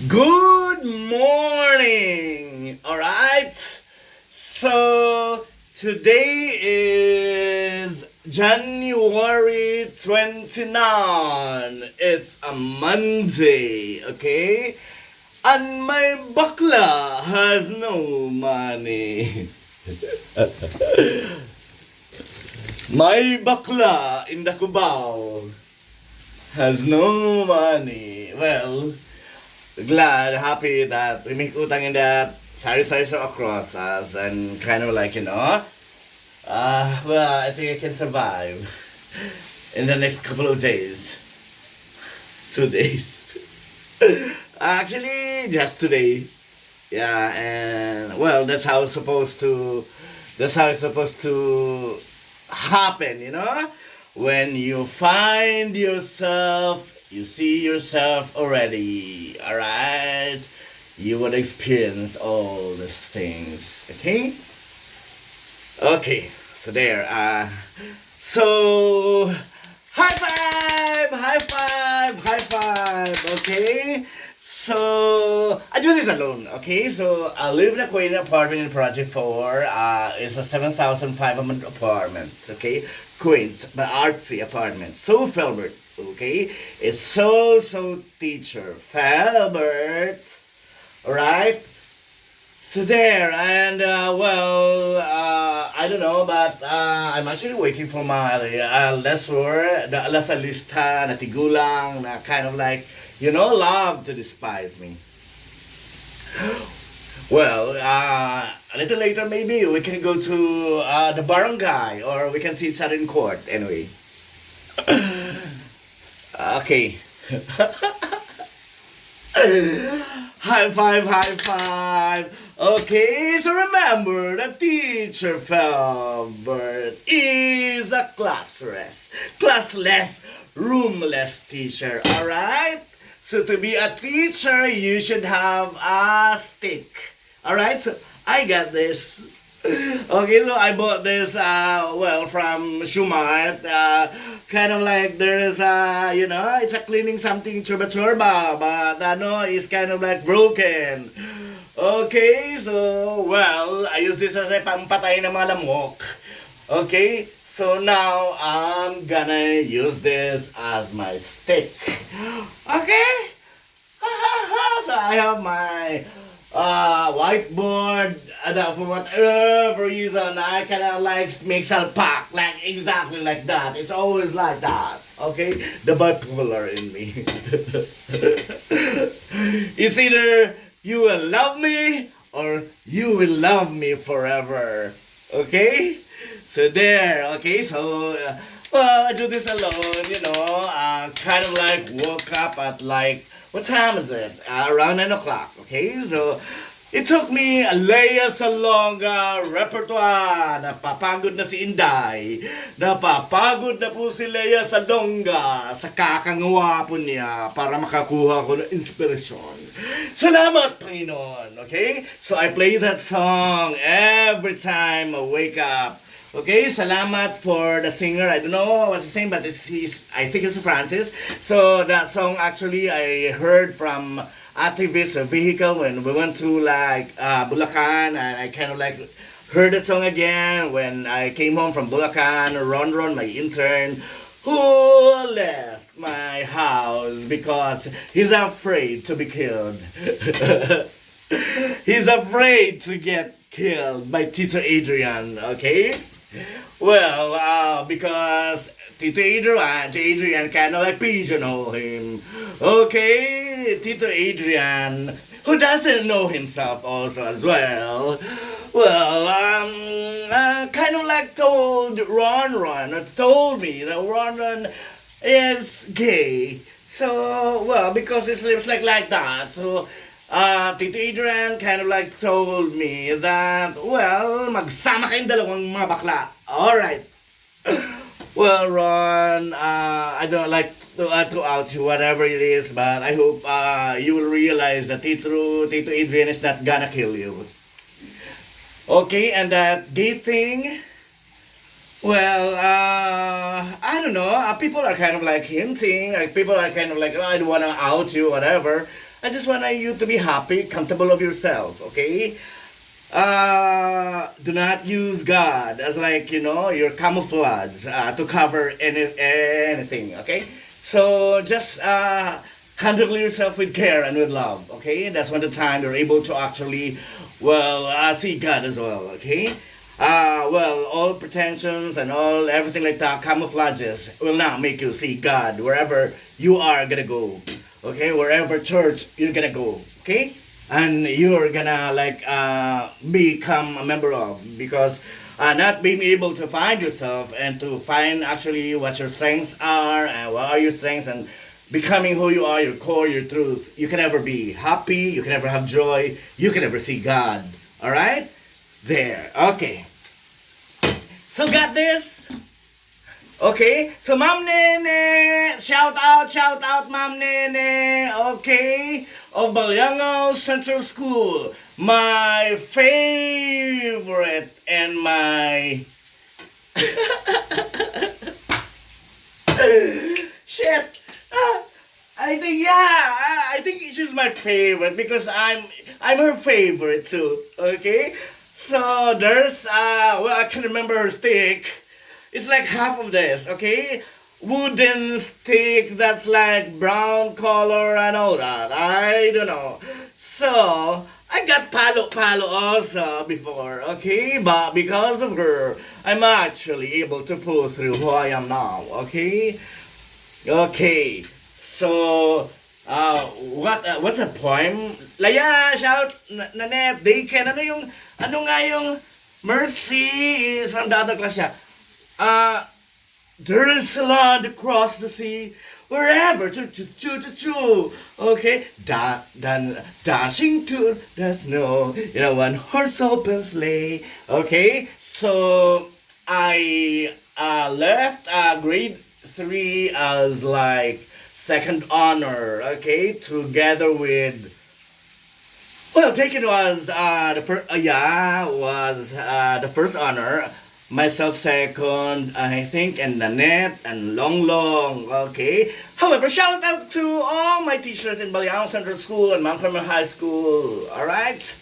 Good morning! Alright? So, today is January 29. It's a Monday, okay? And my bakla has no money. My bakla in the Cubao has no money. Well, glad, happy that we make utang in that sari-sari across us and kind of like, well, I think I can survive in the next couple of days. 2 days. Actually, just today. Yeah, and well, that's how it's supposed to happen. When you find yourself, you see yourself already, alright? You would experience all these things, okay? Okay, so there, so, high five, high five, high five, okay? So, I do this alone, okay? So, I live in a quaint apartment in Project 4. It's a 7,500 apartment, okay? Quaint, but artsy apartment. So, felbert, okay? It's so teacher. Felbert, alright? So there, and I don't know, but I'm actually waiting for my lesson, the lasalista na tigulang na kind of like, love to despise me. Well, a little later maybe we can go to the barangay or we can see each other in court anyway. Okay. High five, high five. Okay, so remember the teacher Felbert is a classless, roomless teacher, alright? So to be a teacher, you should have a stick. Alright, so I got this. Okay, so I bought this, from Shumart. Kind of like there is it's a cleaning something churba, but it's kind of like broken. Okay, so, well, I use this as a pampatay ng mga lamok. Okay, so now I'm gonna use this as my stick. Okay? So I have my whiteboard that for whatever reason I kinda like makes a pack like exactly like that. It's always like that. Okay? The bipolar in me. It's either you will love me or you will love me forever. Okay? So there, okay? So, I do this alone, kind of like woke up at like, what time is it? Around 9 o'clock, okay? So, it took me a Leia Salonga repertoire. Napapagod na si Inday. Napapagod na po si Leia Salonga sa kakangawa po niya para makakuha ko ng inspirasyon. Salamat, Panginoon. Okay? So I play that song every time I wake up. Okay, salamat for the singer. I don't know what's his name, but I think it's Francis. So that song actually I heard from activist vehicle when we went to like Bulacan, and I kind of like heard the song again when I came home from Bulacan. Ron, my intern, who left my house because he's afraid to be killed. He's afraid to get killed by Tito Adrian. Okay. Well, because Tito Adrian kind of like pigeonhole him. Okay, Tito Adrian, who doesn't know himself also as well. Well, kind of like told told me that Ron is gay. So, well, because it lives like that. So, Tito Adrian kind of like told me that, well, magsama kayong dalawang mga bakla. Alright. Well, Ron, I don't like to out you, whatever it is, but I hope you will realize that Tito Adrian is not gonna kill you. Okay, and that gay thing, well, I don't know. People are kind of like hinting. Like people are kind of like, oh, I don't want to out you, whatever. I just want you to be happy, comfortable of yourself, okay? Do not use God as like, your camouflage to cover anything, okay? So just handle yourself with care and with love, okay? That's when the time you're able to actually, well, see God as well, okay? Well, all pretensions and all everything like that, camouflages, will not make you see God wherever you are gonna go, okay? Wherever church you're gonna go, okay? And you're gonna like become a member of, because not being able to find yourself and to find actually what your strengths are and what are your strengths, and becoming who you are, your core, your truth, you can never be happy, you can never have joy, you can never see God. All right, there, okay. So got this? Okay, so Ma'am Nene, shout out Ma'am Nene, okay, of Balyangaw Central School, my favorite and my shit. I think I think she's my favorite because I'm her favorite too. Okay, so there's well, I can remember her stick. It's like half of this, okay? Wooden stick that's like brown color and all that. I don't know. So, I got palo also before, okay? But because of her, I'm actually able to pull through who I am now, okay? Okay. So, what's the poem? Laya, shout, Nanette, they can, ano nga yung mercy is from the other class siya. There is a land across the sea, wherever, choo. Okay, dashing to the snow, one horse open sleigh. Okay, so I left grade 3 as like second honor. Okay, together with. Well, taken was the first. Was the first honor. Myself second, I think, and Nanette, and Long. Okay. However, shout out to all my teachers in Balyangaw Central School and Mount Carmel High School. Alright?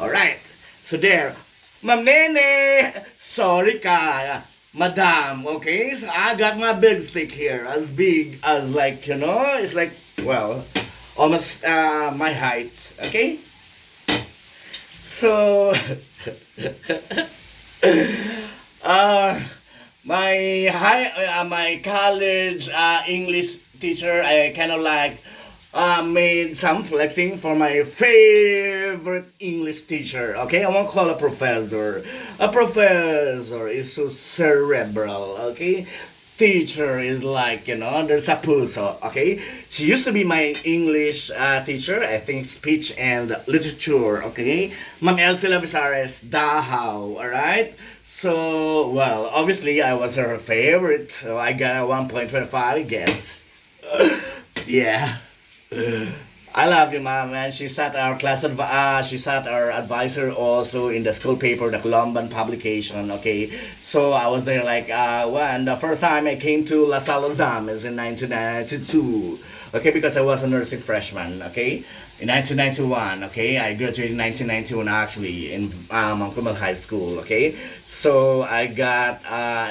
Alright. So there. Ma'am Nene, sorry ka, Madam, okay? So I got my big stick here, as big as like, it's like, well, almost my height, okay? So, my college English teacher, I kind of like made some flexing for my favorite English teacher. Okay, I won't call a professor. A professor is so cerebral. Okay, teacher is like, there's a puso. Okay, she used to be my English teacher, I think speech and literature. Okay, Ma'am Elsie Lavisares Dahaw. All right. So, well, obviously I was her favorite, so I got a 1.25, I guess. Yeah. I love you, ma'am. And she sat our she sat our advisor also in the school paper, the Columban publication. Okay, so I was there like when the first time I came to La Salle is in 1992. Okay, because I was a nursing freshman. Okay, in 1991. Okay, I graduated in 1991 actually in Mount Carmel High School. Okay, so I got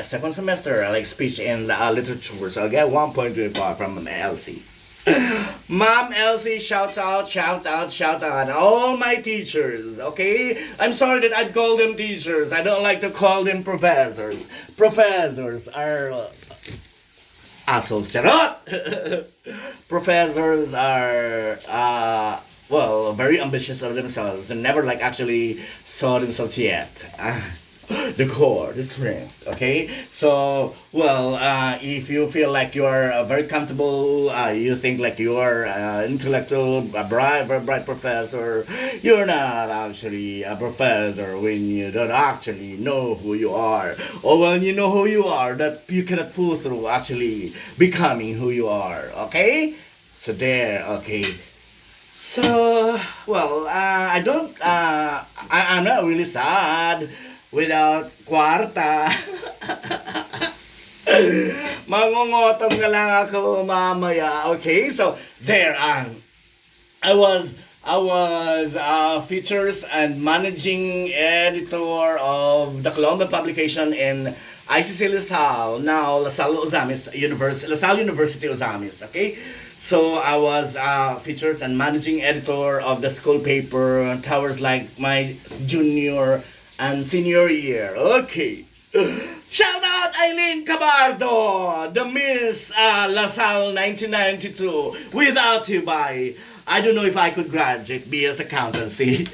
second semester like speech and literature. So I got 1.25 from Elsie. Mom Elsie, shout out all my teachers, okay? I'm sorry that I call them teachers. I don't like to call them professors. Professors are assholes. Charot! Professors are well, very ambitious of themselves and never like actually saw themselves yet. The core, the strength. Okay, so well, if you feel like you are very comfortable, you think like you are intellectual, a very bright professor. You're not actually a professor when you don't actually know who you are, or when you know who you are, that you cannot pull through actually becoming who you are. Okay, so there. Okay. So, well, I don't, I'm not really sad without kwarta. Mangungotong na lang ako mamaya. Okay, so there. I was features and managing editor of the Colombian publication in ICC LaSalle, now LaSalle University Ozamis. Okay, so I was features and managing editor of the school paper towards like my junior and senior year. Okay. Shout out Eileen Cabardo, the Miss LaSalle 1992. Without you, by I don't know if I could graduate BS accountancy.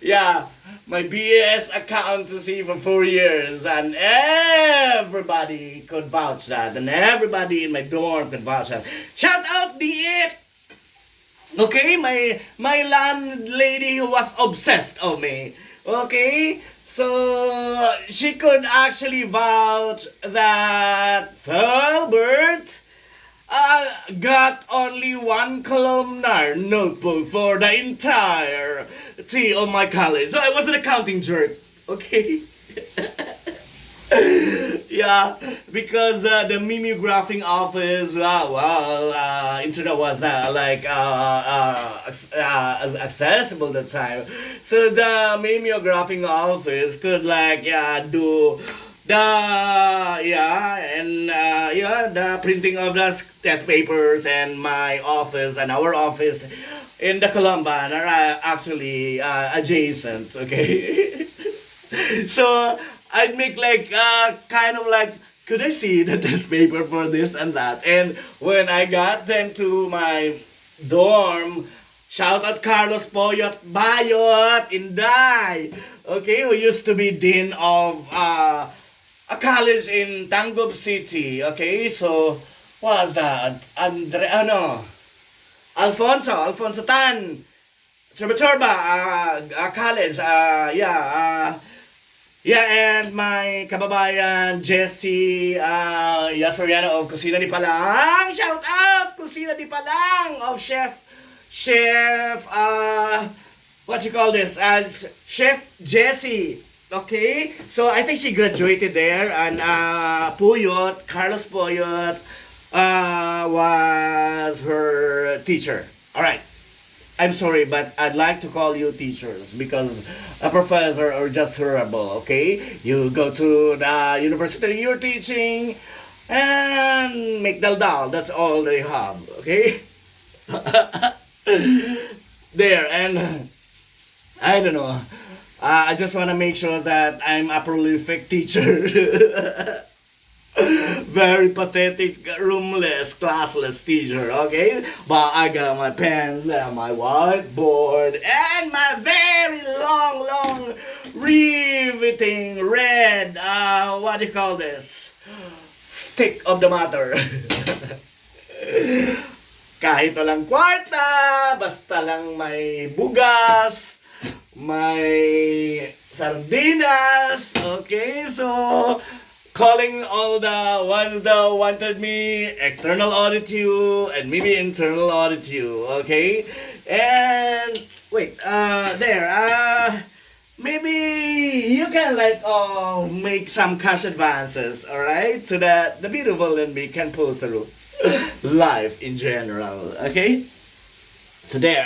Yeah, my BS accountancy for 4 years, and everybody could vouch that, and everybody in my dorm could vouch that. Shout out the it. Okay, my landlady who was obsessed of me. Okay, so she could actually vouch that Felbert got only one columnar notebook for the entire tree of my college. So I was an accounting jerk. Okay. Yeah, because the mimeographing office, internet was not like accessible at the time. So the mimeographing office could like do the printing of the test papers, and my office and our office in the Columban are actually adjacent. Okay. So I'd make like kind of like, could I see the test paper for this and that? And when I got them to my dorm, shout out Carlos Poyot Bayot Inday, okay, who used to be dean of a college in Tangub City. Okay, so what was that? Alfonso Tan, Chorba College. Yeah, and my kababayan Jesse Yasoriano of Kusina di Palang. Shout out Kusina di Palang of Chef what you call this? Chef Jesse. Okay, so I think she graduated there, and Carlos Puyot was her teacher. All right. I'm sorry, but I'd like to call you teachers because a professor are just horrible, okay? You go to the university you're teaching and make dal. That's all they have, okay? There, and I don't know. I just want to make sure that I'm a prolific teacher. Very pathetic, roomless, classless teacher, okay? But I got my pens and my whiteboard and my very long, riveting red, what do you call this? Stick of the matter. Kahit walang kwarta, basta lang may bugas, may sardinas, okay? So, calling all the ones that wanted me, external audit you, and maybe internal audit you, okay? And, wait, maybe you can like make some cash advances, alright? So that the beautiful and me can pull through life in general, okay? So there,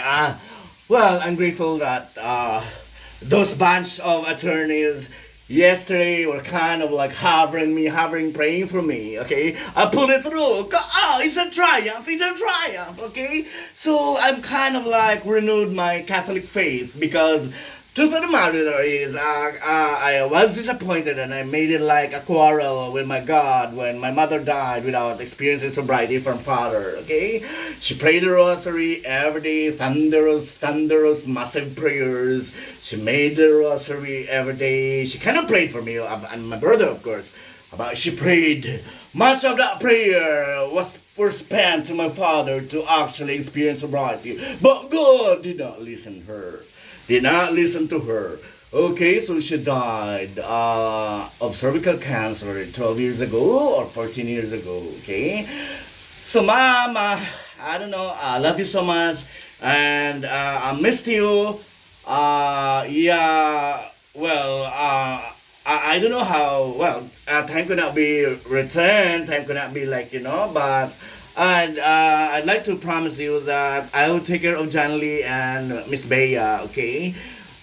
well, I'm grateful that those bunch of attorneys yesterday were kind of like hovering, praying for me, okay? I pulled it through. It's a triumph, okay? So I'm kind of like renewed my Catholic faith because truth of the matter is, I was disappointed and I made it like a quarrel with my God when my mother died without experiencing sobriety from father, okay? She prayed the rosary every day, thunderous, massive prayers. She made the rosary every day. She kind of prayed for me and my brother, of course. But she prayed. Much of that prayer were spent to my father to actually experience sobriety. But God did not listen to her. Okay, so she died of cervical cancer 12 years ago or 14 years ago, okay? So, Mama, I don't know, I love you so much, and I missed you. I don't know how, time could not be returned, time could not be like, but And I'd like to promise you that I will take care of John Lee and Miss Bea, okay?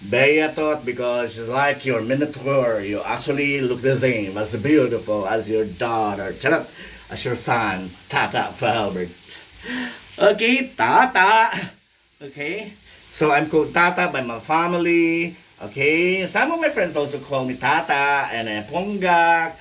Bea thought because she's like your minotaur, you actually look the same, as beautiful as your daughter, charot, as your son, Tata Felbert. Okay, Tata. Okay, so I'm called Tata by my family. Okay, some of my friends also call me Tata and Ponggak,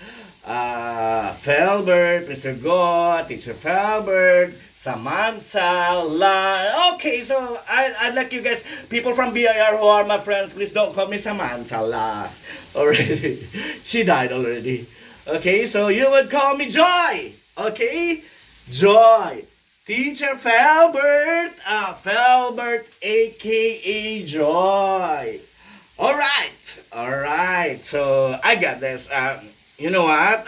Felbert, Mr. Go, Teacher Felbert, Samantha, La. Okay, so I'd like you guys, people from BIR who are my friends, please don't call me Samantha La already. She died already. Okay, so you would call me Joy. Okay, Joy. Teacher Felbert, Felbert, aka Joy. All right. So I got this. You know what?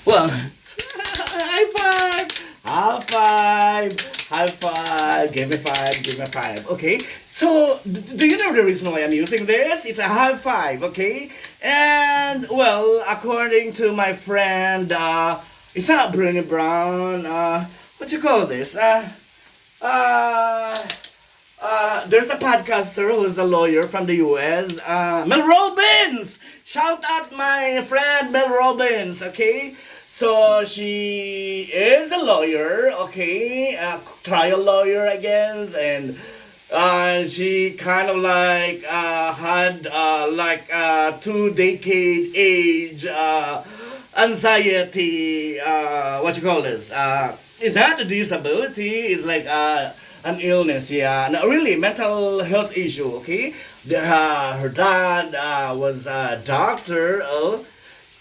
Well, high five, high five, high five. Give me five, give me five. Okay. So do you know the reason why I'm using this? It's a high five. Okay. And well, according to my friend, it's not Bruni Brown. What you call this? There's a podcaster who's a lawyer from the US, Mel Robbins! Shout out my friend Mel Robbins, okay? So she is a lawyer, okay? A trial lawyer, I guess, and she kind of like had like 2 decade age anxiety, what you call this? Is that a disability? It's like an illness, yeah. No, really, mental health issue, okay? Her dad was a doctor,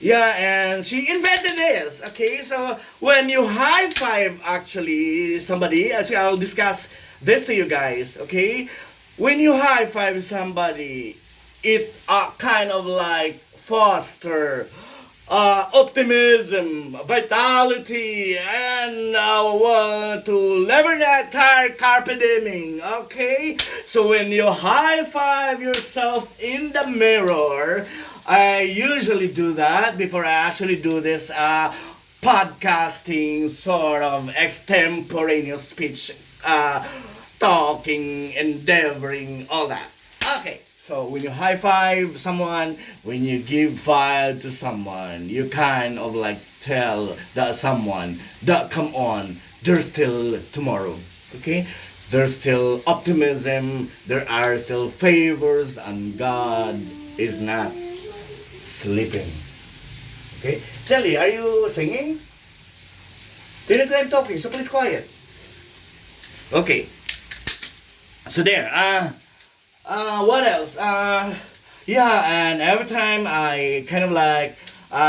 yeah, and she invented this, okay? So when you high five actually somebody, actually I'll discuss this to you guys, okay? When you high five somebody, it kind of like foster optimism, vitality, and to lever that tire carpe dieming, okay? So when you high five yourself in the mirror, I usually do that before I actually do this podcasting sort of extemporaneous speech, talking, endeavoring, all that. Okay. So when you high five someone, when you give five to someone, you kind of like tell that someone that come on, there's still tomorrow. Okay? There's still optimism, there are still favors, and God is not sleeping. Okay? Jelly, are you singing? Didn't I'm talking, so please quiet. Okay. So there, what else? Yeah, and every time I kind of like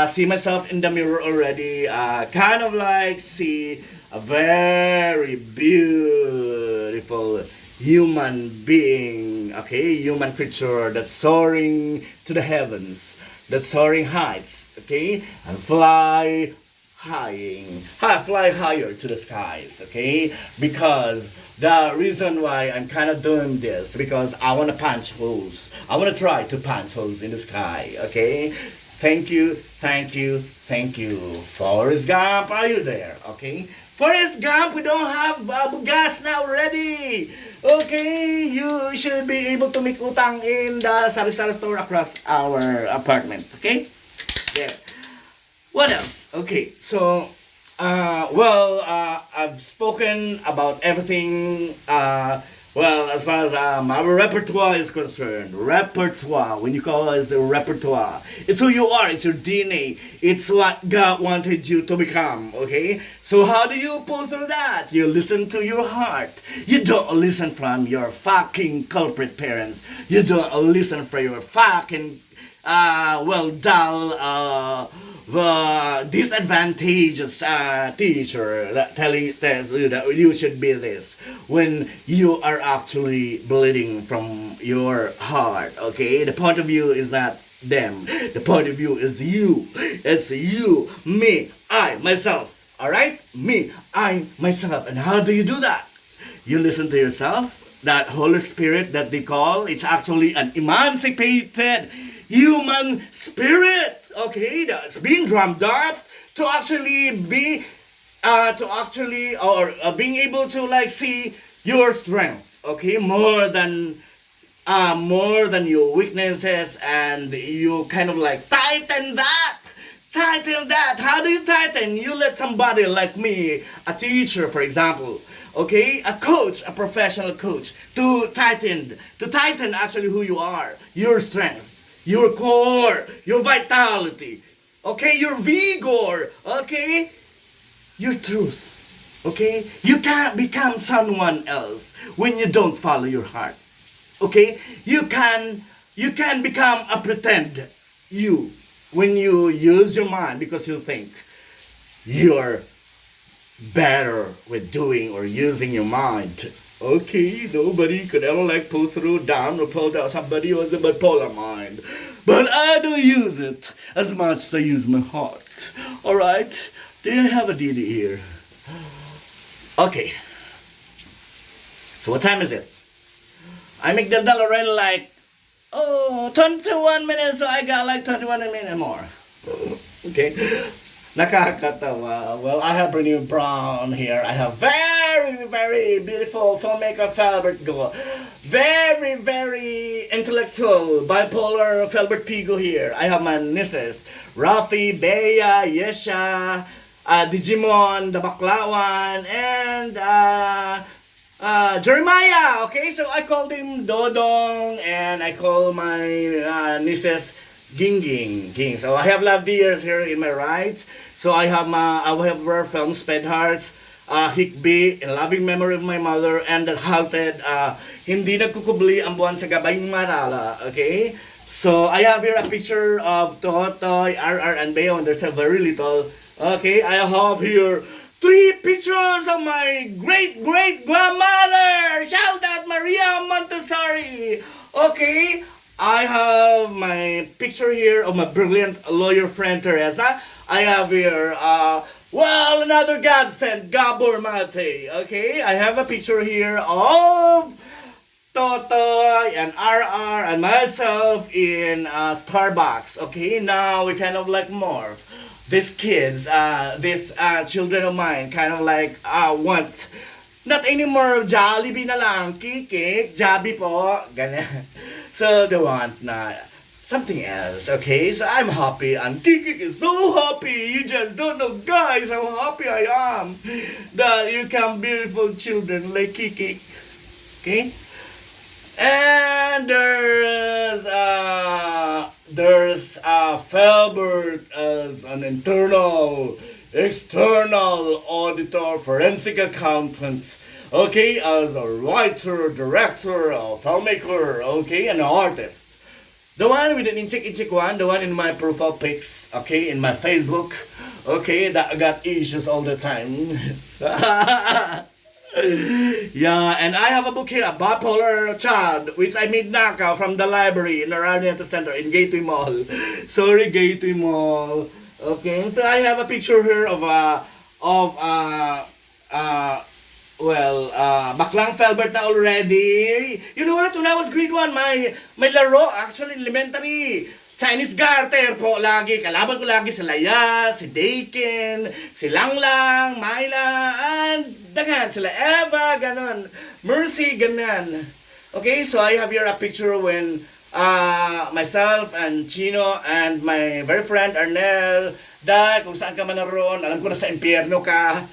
see myself in the mirror already, kind of like see a very beautiful human being, okay, human creature that's soaring to the heavens, that's soaring heights, okay, and fly higher to the skies, okay, because the reason why I'm kind of doing this, because I want to punch holes. I want to try to punch holes in the sky, okay? Thank you. Forrest Gump, are you there? Okay? Forrest Gump, we don't have gas now ready. Okay? You should be able to make utang in the sari-sari store across our apartment, okay? There. What else? Okay, so I've spoken about everything. As far as my repertoire is concerned, when you call it a repertoire, it's who you are, it's your DNA, it's what God wanted you to become, okay? So how do you pull through that? You listen to your heart. You don't listen from your fucking culprit parents. You don't listen from your fucking, dull, disadvantageous teacher that tells you that you should be this when you are actually bleeding from your heart, okay? The point of view is not them. The point of view is you. It's you, me, I, myself, alright? Me, I, myself. And how do you do that? You listen to yourself. That Holy Spirit that they call, it's actually an emancipated human spirit, okay, that's being drummed up to actually be to actually, or being able to like see your strength, okay, more than your weaknesses, and you kind of like tighten that. How do you tighten? You let somebody like me, a teacher for example, okay, a coach, a professional coach, to tighten actually who you are, your strength, your core, your vitality, okay, your vigor, okay, your truth. Okay? You can't become someone else when you don't follow your heart. Okay? You can become a pretend you when you use your mind because you think you're better with doing or using your mind. Okay, nobody could ever like pull through down or pull down somebody who has a bipolar mind. But I do use it as much as I use my heart. Alright? Do you have a DD here? Okay. So what time is it? I make the dollar already like 21 minutes, so I got like 21 minutes more. Okay. Nakakatawa. Well, I have Bernie Brown here. I have very, very beautiful filmmaker Felbert Go. Very, very intellectual, bipolar Felbert Pigo here. I have my nieces, Rafi, Bea, Yesha, Digimon, the Baklawan, and Jeremiah. Okay, so I called him Dodong, and I call my nieces Ging. So I have loved years here in my right. So I have rare films, Sped Hearts, Hikbi, In Loving Memory of My Mother, and The Halted, Hindi Nagkukubli ang Buwan sa Gabayng Marala. Okay? So I have here a picture of Totoy, RR, and Bea when they're still very little. Okay, I have here 3 pictures of my great-great-grandmother! Shout out Maria Montessori! Okay, I have my picture here of my brilliant lawyer friend Teresa. I have here, another godsend, Gabor Mate. Okay, I have a picture here of Totoy and RR and myself in Starbucks. Okay, now we kind of like morph. These kids, these children of mine, kind of like want not anymore Jollibee na lang, Kikik, Jabby po, ganyan. So they want na something else, okay? So I'm happy, and Kikik is so happy. You just don't know, guys, how happy I am that you come beautiful children like Kikik, okay? And there's Felbert as an internal, external auditor, forensic accountant, okay, as a writer, director, a filmmaker, okay, and an artist. The one with an inchik one, the one in my profile pics, okay, in my Facebook, okay, that got issues all the time. Yeah, and I have a book here, a bipolar child, which I made knockout from the library in the Oriental Center in Gateway Mall. Sorry, Gateway Mall. Okay, so I have a picture here of Baklang Felbert na already. You know what? When I was grade 1, my laro, actually elementary, Chinese garter po lagi. Kalaban ko lagi si Laya, si Dakin, si Langlang, Myla, and dagan sila Eva, ganon. Mercy, ganon. Okay, so I have here a picture when myself and Chino and my very friend Arnel, kung saan ka man naroon, alam ko na sa impyerno ka.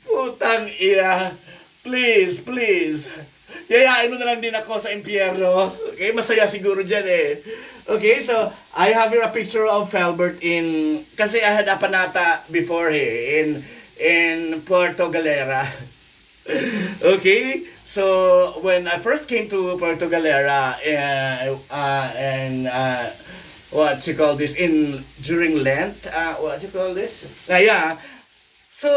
Putang ina. Please. Yayain mo na lang din ako sa impyerno. Okay, masaya siguro dyan eh. Okay, so I have here a picture of Felbert kasi I had a panata before here in Puerto Galera. Okay, so when I first came to Puerto Galera, what you call this, during Lent, what you call this? Yeah. So,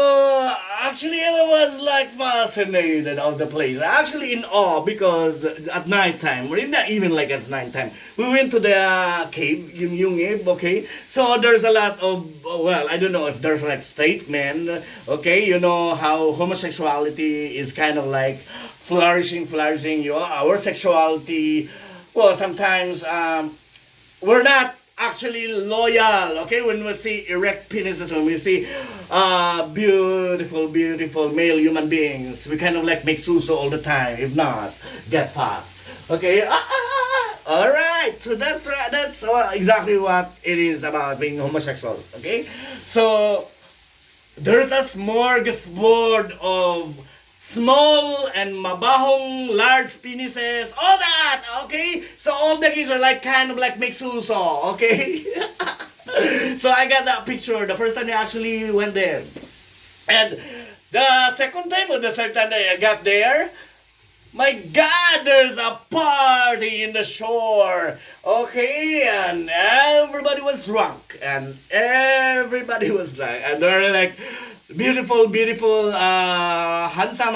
actually, I was like fascinated of the place. Actually in awe because at night time, or not even like at night time, we went to the cave, yung Yungib, okay? So, there's a lot of, I don't know if there's like straight men, okay? You know how homosexuality is kind of like flourishing. Our sexuality, sometimes, we're not actually loyal. Okay, when we see erect penises, when we see beautiful male human beings, we kind of like make suso all the time. If not, get fucked. Okay. All right. So that's right. That's exactly what it is about being homosexuals. Okay. So there's a smorgasbord of small and mabahong large penises, all that, okay? So all the gays are like kind of like make suso, okay? So I got that picture the first time I actually went there. And the second time or the third time that I got there, my God, there's a party in the shore. Okay, and everybody was drunk. And everybody was drunk. And they're like, beautiful, handsome,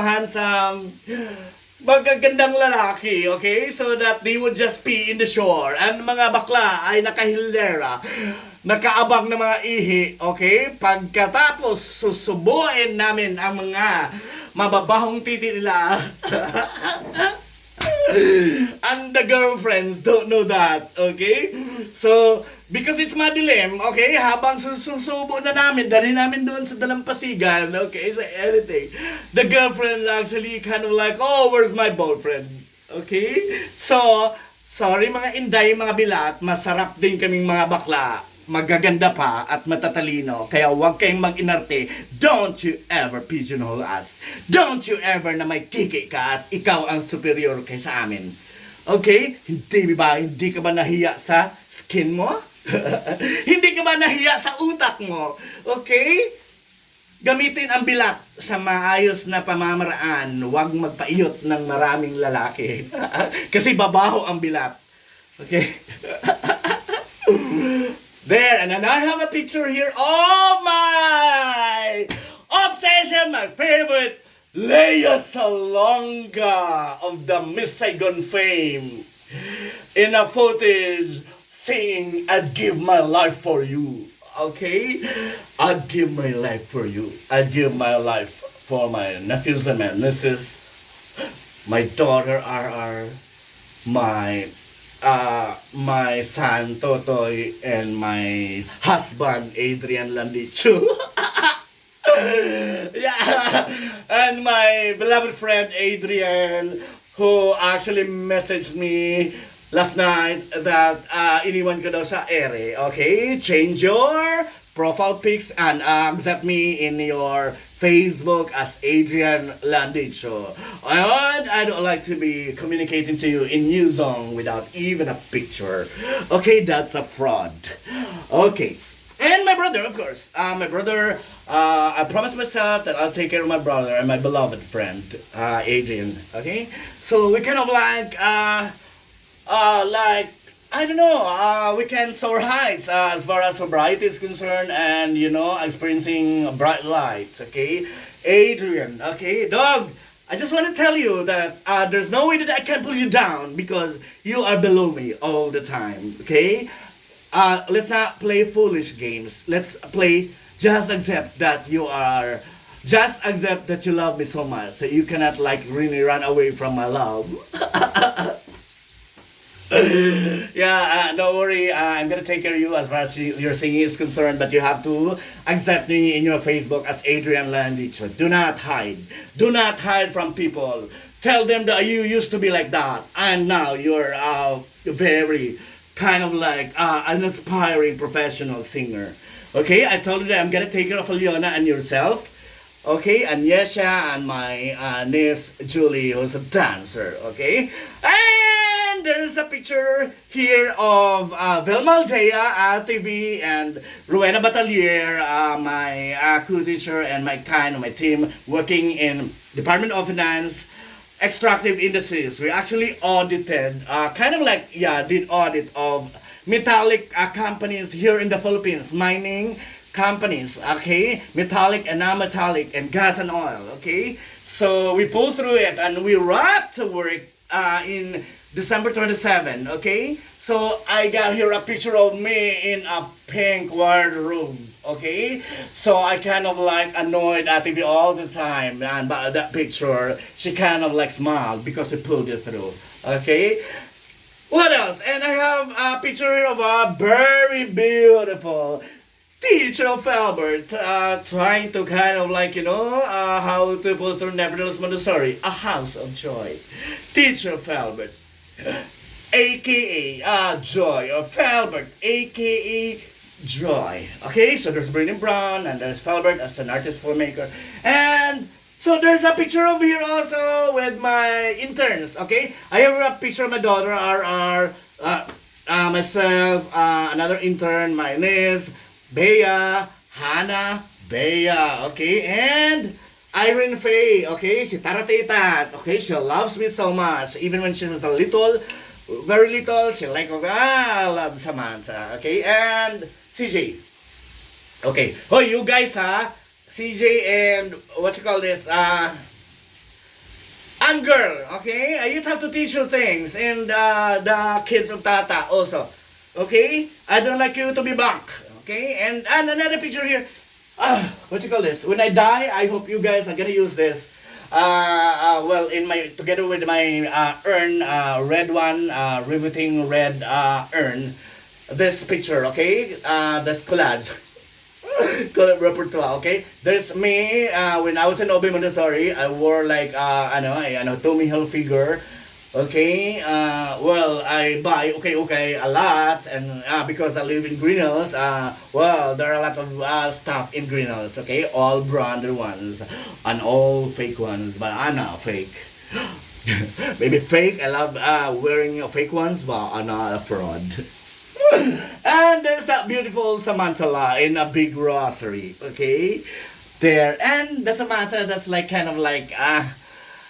magagandang lalaki, okay? So that they would just pee in the shore. And mga bakla ay nakahildera, nakaabang na mga ihi, okay? Pagkatapos, susubuin namin ang mga mababahong titi nila. And the girlfriends don't know that, okay? So, because it's madilim, okay, habang susubo na namin, dali namin doon sa dalampasigan, okay, sa anything, the girlfriends actually kind of like, oh, where's my boyfriend? Okay? So, sorry mga inday, mga bilat, masarap din kaming mga bakla, magaganda pa at matatalino. Kaya huwag kayong mag-inarte. Don't you ever pigeonhole us. Don't you ever na may kiki ka at ikaw ang superior kaysa amin. Okay? Hindi ka ba nahiya sa skin mo? Hindi ka ba nahiya sa utak mo? Okay? Gamitin ang bilat sa maayos na pamamaraan. Huwag magpaiyot ng maraming lalaki. Kasi babaho ang bilat. Okay? There, and then I have a picture here of my obsession, my favorite, Lea Salonga of the Miss Saigon fame. In a footage saying, I'd give my life for you. Okay? I'd give my life for you. I'd give my life for my nephews and my nieces, my daughter RR, my son Totoy, and my husband Adrian Landichu. Yeah, and my beloved friend Adrian, who actually messaged me last night that iniwan ko daw sa ere. Okay, change your profile pics and accept me in your Facebook as Adrian Landicho. I don't like to be communicating to you in new song without even a picture. Okay, that's a fraud. Okay. And my brother, of course. My brother, I promised myself that I'll take care of my brother and my beloved friend, Adrian. Okay? So we kind of like, I don't know, we can soar heights as far as sobriety is concerned and, you know, experiencing bright lights, okay? Adrian, okay? Dog, I just want to tell you that there's no way that I can pull you down because you are below me all the time, okay? Let's not play foolish games. Let's play just accept that you love me so much so you cannot like really run away from my love. Yeah, don't worry. I'm gonna take care of you as far as your singing is concerned, but you have to accept me in your Facebook as Adrian Landicho. Do not hide. Do not hide from people. Tell them that you used to be like that, and now you're very kind of like an aspiring professional singer. Okay, I told you that I'm gonna take care of Leona and yourself. Okay, and Yesha and my niece Julie, who's a dancer. Okay, and there's a picture here of Velma Aldea, TV, and Rowena Batalier, my co-teacher and my team working in Department of Finance, Extractive Industries. We actually audited, did audit of metallic companies here in the Philippines, mining companies, okay, metallic and non-metallic, and gas and oil, okay. So we pulled through it and we wrapped to work in December 27, okay. So I got here a picture of me in a pink wardrobe, okay. So I kind of like annoyed ATV all the time, and by that picture she kind of like smiled because we pulled it through, okay. What else? And I have a picture of a very beautiful teacher of felbert, trying to kind of like, how to put through Nevertheless Montessori, a house of joy. Teacher of felbert, aka Joy of felbert, aka Joy. Okay, so there's Brittany Brown and there's felbert as an artist filmmaker. And so there's a picture over here also with my interns. Okay, I have a picture of my daughter, RR, myself, another intern, my niece, Bea, Hannah, Bea, okay, and Irene Faye, okay, si Taratita, okay, she loves me so much, even when she was a little, very little, she like, I love Samantha, okay, and CJ, okay, oh, you guys, CJ and, what you call this, and girl, okay, you have to teach you things, and the kids of Tata also, okay, I don't like you to be back. Okay, and another picture here. What you call this? When I die, I hope you guys are gonna use this. Well, in my together with my urn, red one, riveting red urn. This picture, okay? This collage. Collage repertoire, okay? There's me when I was in Obi Montessori. I wore like Tommy Hilfiger. Okay, well, I buy, okay, a lot, and because I live in Green Hills, well, there are a lot of stuff in Green Hills, okay, all branded ones, and all fake ones, but I'm not fake. Maybe fake, I love wearing fake ones, but I'm not a fraud. And there's that beautiful Samantha in a big rosary, okay, there, and the Samantha that's like, kind of like,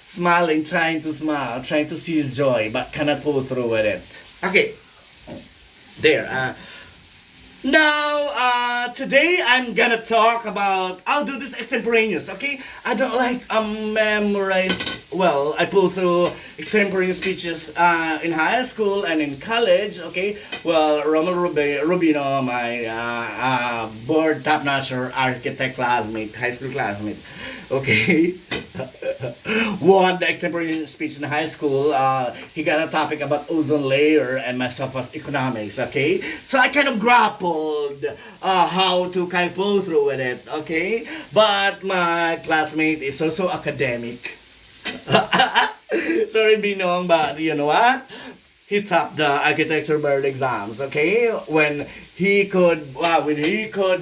smiling, trying to smile, trying to see his joy, but cannot pull through with it. Okay, there. Now, today I'm gonna talk about. I'll do this extemporaneous. Okay, I don't like memorize. Well, I pull through extemporaneous speeches in high school and in college. Okay, well, Rubino, my board top-notcher architect classmate, high school classmate. Okay. Won the extemporaneous speech in high school. He got a topic about ozone layer and myself was economics. Okay, so I kind of grappled how to kind of pull through with it. Okay, but my classmate is also academic. Sorry, Binong, but you know what? He topped the architecture board exams. Okay, when he could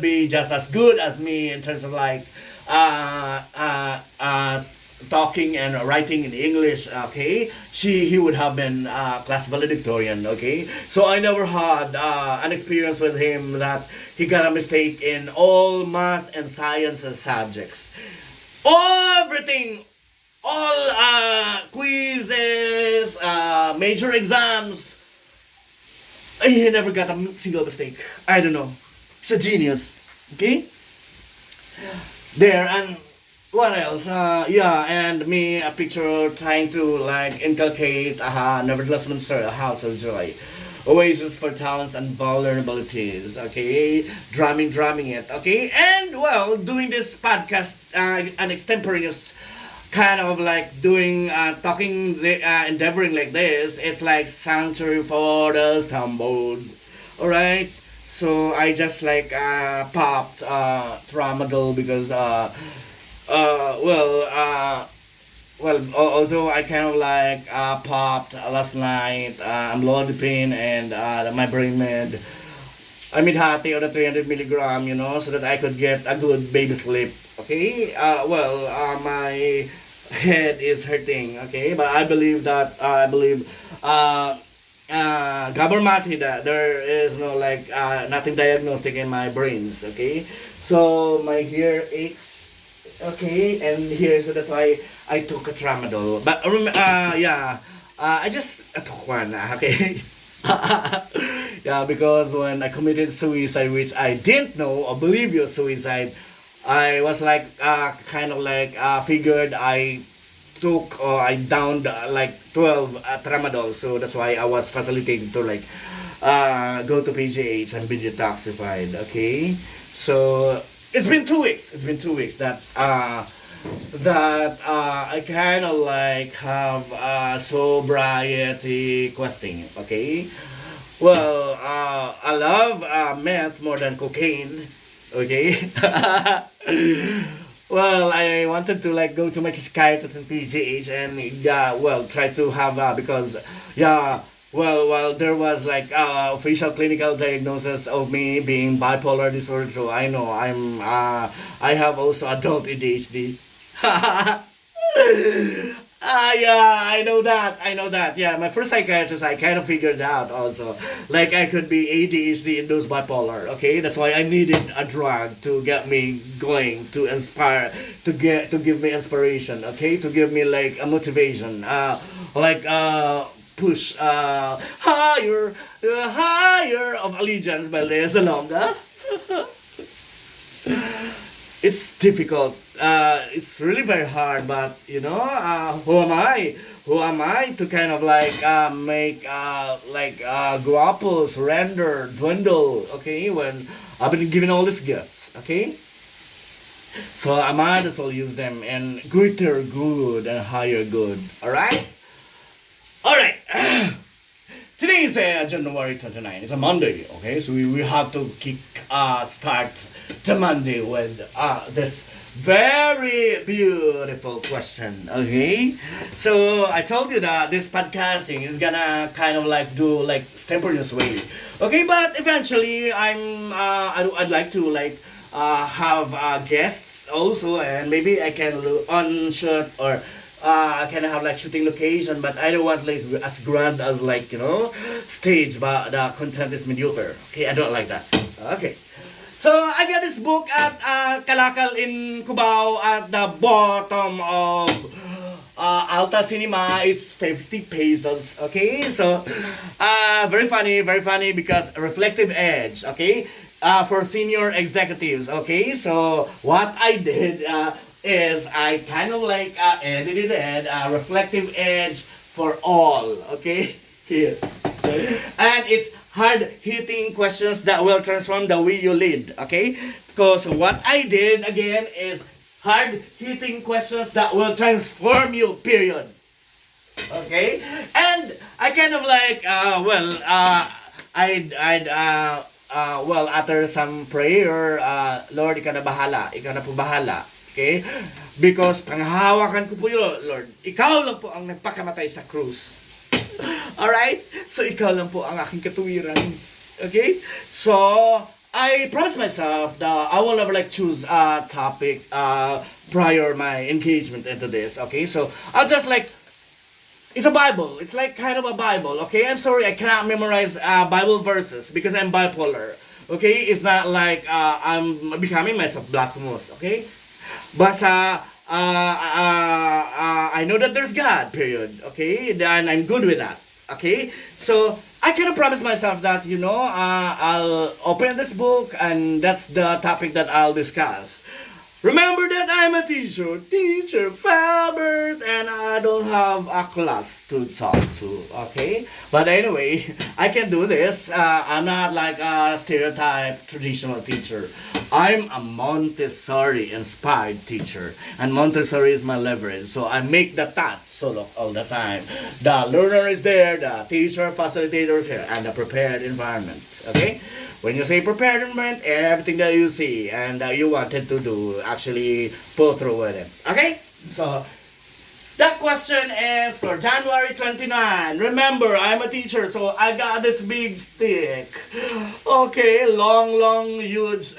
be just as good as me in terms of like talking and writing in English, okay, he would have been class valedictorian, okay. So I never had an experience with him that he got a mistake in all math and science subjects. Everything, all quizzes, major exams, he never got a single mistake. I don't know. He's a genius, okay. There, and what else? Yeah, and me a picture trying to like inculcate Nevertheless Montessori, a house of joy, oasis for talents and vulnerabilities. Okay, drumming it. Okay, and well, doing this podcast, an extemporaneous kind of like doing talking, endeavoring like this. It's like sanctuary for the stumbled. All right. So I just like popped tramadol because although I kind of like popped last night, I'm low on the pain and my brain med. I made hati on the 300 milligram, so that I could get a good baby sleep. Okay, my head is hurting. Okay, but I believe government that there is no like nothing diagnostic in my brains. Okay, so my hair aches. Okay, and here, so that's why I took a tramadol. But I just took one. Okay. Yeah, because when I committed suicide, which I didn't know or believe your suicide, I was like kind of like figured I took or I downed like 12 tramadol, so that's why I was facilitated to like go to PGH and be detoxified. Okay, so it's been 2 weeks. It's been 2 weeks that that I kind of like have sobriety questing. Okay. Well, I love meth more than cocaine. Okay. Well, I wanted to like go to my psychiatrist and PGH and yeah, well, try to have because yeah, well, there was like official clinical diagnosis of me being bipolar disorder. So I know I have also adult ADHD. Yeah, I know that. I know that. Yeah, my first psychiatrist, I kind of figured out also. Like, I could be ADHD induced bipolar. Okay, that's why I needed a drug to get me going, to inspire, to give me inspiration. Okay, to give me like a motivation. Like push higher, higher of allegiance by Lea Salonga. It's difficult. It's really very hard, but you know, who am I? Who am I to kind of like make guapo, surrender, dwindle? Okay, when I've been given all these gifts. Okay, so I might as well use them and greater good and higher good. All right, all right. Today is January 29. It's a Monday, okay? So we have to start the Monday with this very beautiful question, okay? So I told you that this podcasting is gonna kind of like do like extemporaneous way, okay? But eventually, I'd like to like have guests also, and maybe I can on shoot or I can have like shooting location, but I don't want like as grand as like stage, but the content is mediocre. Okay, I don't like that. Okay, so I got this book at Kalakal in Cubao at the bottom of Alta Cinema. It's 50 pesos. Okay, so very funny because reflective edge. Okay, for senior executives. Okay, so what I did. Is I kind of like edited it, reflective edge for all, okay? Here. And it's hard-hitting questions that will transform the way you lead, okay? Because what I did, again, is hard-hitting questions that will transform you, period. Okay? And I kind of like, well, after some prayer, Lord, ikaw na bahala, ikaw na po bahala. Okay? Because panghahawakan ko po yun, Lord. Ikaw lang po ang nagpakamatay sa krus. Alright? So, ikaw lang po ang aking katuwiran. Okay? So, I promised myself that I will never like choose a topic prior my engagement into this. Okay? So, I'll just like, it's a Bible. It's like kind of a Bible. Okay? I'm sorry, I cannot memorize Bible verses because I'm bipolar. Okay? It's not like I'm becoming myself blasphemous. Okay? But I know that there's God, period. Okay? And I'm good with that. Okay? So, I kind of promise myself that, I'll open this book and that's the topic that I'll discuss. Remember that I'm a teacher felbert, and I don't have a class to talk to, okay? But anyway, I can do this. I'm not like a stereotype traditional teacher. I'm a Montessori-inspired teacher, and Montessori is my leverage, so I make the touch solo all the time. The learner is there, the teacher, facilitator is here, and the prepared environment, okay? When you say prepared environment, everything that you see and that you wanted to do, actually pull through with it. Okay? So, that question is for January 29. Remember, I'm a teacher, so I got this big stick. Okay, long, huge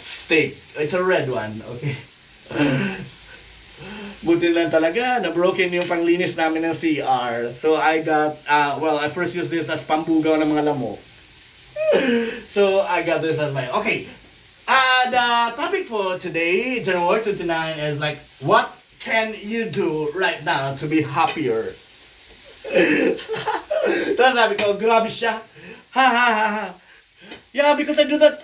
stick. It's a red one, okay? Buti lang talaga, na-broken yung panglinis namin ng CR. So, I got, I first used this as pampugaw ng mga lamok. So I got this as my okay. The topic for today, January 29, is like, what can you do right now to be happier? Tapos sabi ko, grabe siya. Ha ha ha ha. Yeah, because I do that.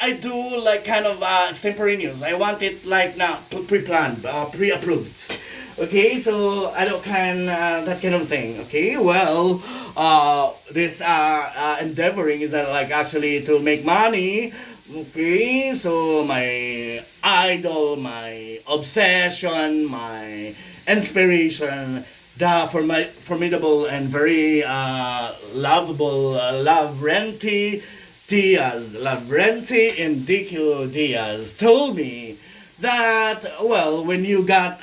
I do like kind of extemporaneous. I want it like now pre-planned, pre-approved. Okay, so I don't can that kind of thing. Okay, well, this endeavoring is that like actually to make money, Okay, so my idol, my obsession, my inspiration, the for my formidable and very lovable Lavrenti Indico Diaz told me that, well, when you got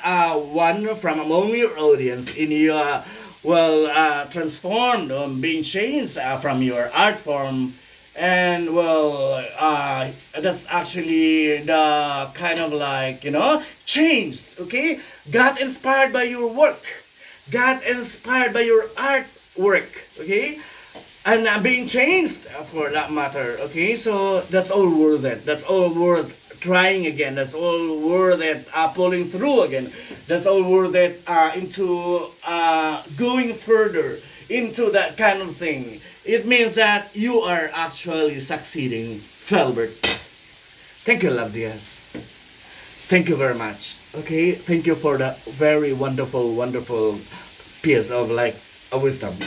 one from among your audience in your, well, transformed, being changed from your art form, and well, that's actually the kind of like, changed, okay? Got inspired by your work, got inspired by your artwork, okay? And being changed for that matter, okay? So that's all worth it. That's all worth trying again. That's all worth it pulling through again. That's all worth it into going further into that kind of thing. It means that you are actually succeeding, Felbert. Thank you, Love Diaz. Thank you very much. Okay, thank you for the very wonderful, wonderful piece of like a wisdom.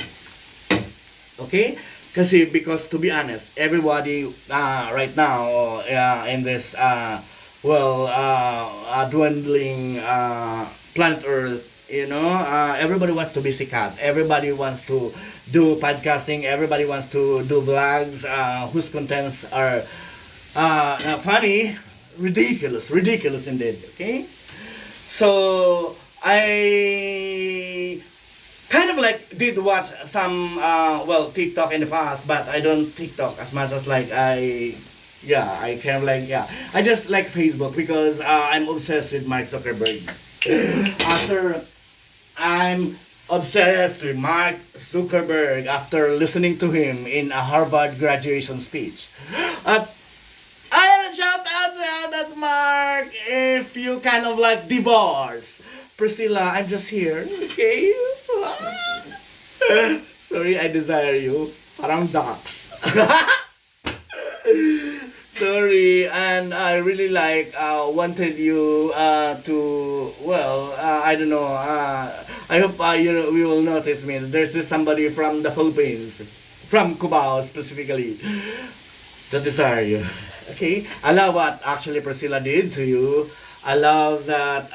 Okay, because to be honest, everybody right now in this dwindling planet Earth, everybody wants to be sikat. Everybody wants to do podcasting. Everybody wants to do vlogs whose contents are funny, ridiculous indeed. Okay, so I kind of like did watch some TikTok in the past, but I don't TikTok as much as like I kind of like, I just like Facebook because I'm obsessed with Mark Zuckerberg. After I'm obsessed with Mark Zuckerberg after listening to him in a Harvard graduation speech. I shout out that Mark, if you kind of like divorce Priscilla, I'm just here, okay? Sorry, I desire you. Parang docs. Sorry, and I really like wanted you to, I don't know. I hope we will notice me. There's this somebody from the Philippines, from Cubao specifically, that desire you. Okay, I love what actually Priscilla did to you. I love that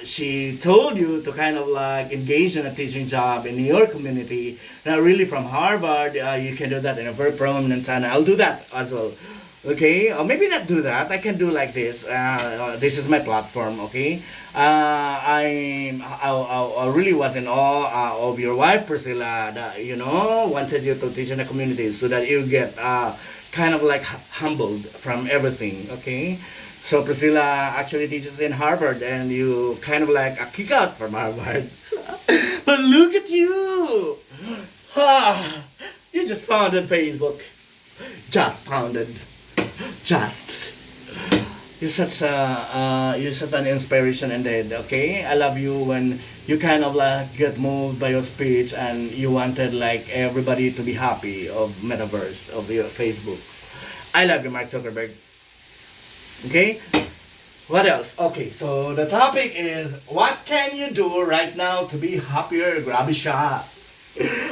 she told you to kind of like engage in a teaching job in your community. Not really from Harvard, you can do that in a very prominent and I'll do that as well. Okay, or maybe not do that. I can do like this. This is my platform. Okay, I really was in awe of your wife Priscilla. That wanted you to teach in the community so that you get kind of like humbled from everything. Okay. So Priscilla actually teaches in Harvard and you kind of like a kick out from Harvard. But look at you! You just founded Facebook. Just founded. Just. You're such an inspiration indeed, okay? I love you when you kind of like get moved by your speech and you wanted like everybody to be happy of metaverse, of your Facebook. I love you, Mark Zuckerberg. Okay, what else? Okay, so the topic is what can you do right now to be happier? Grab a shot.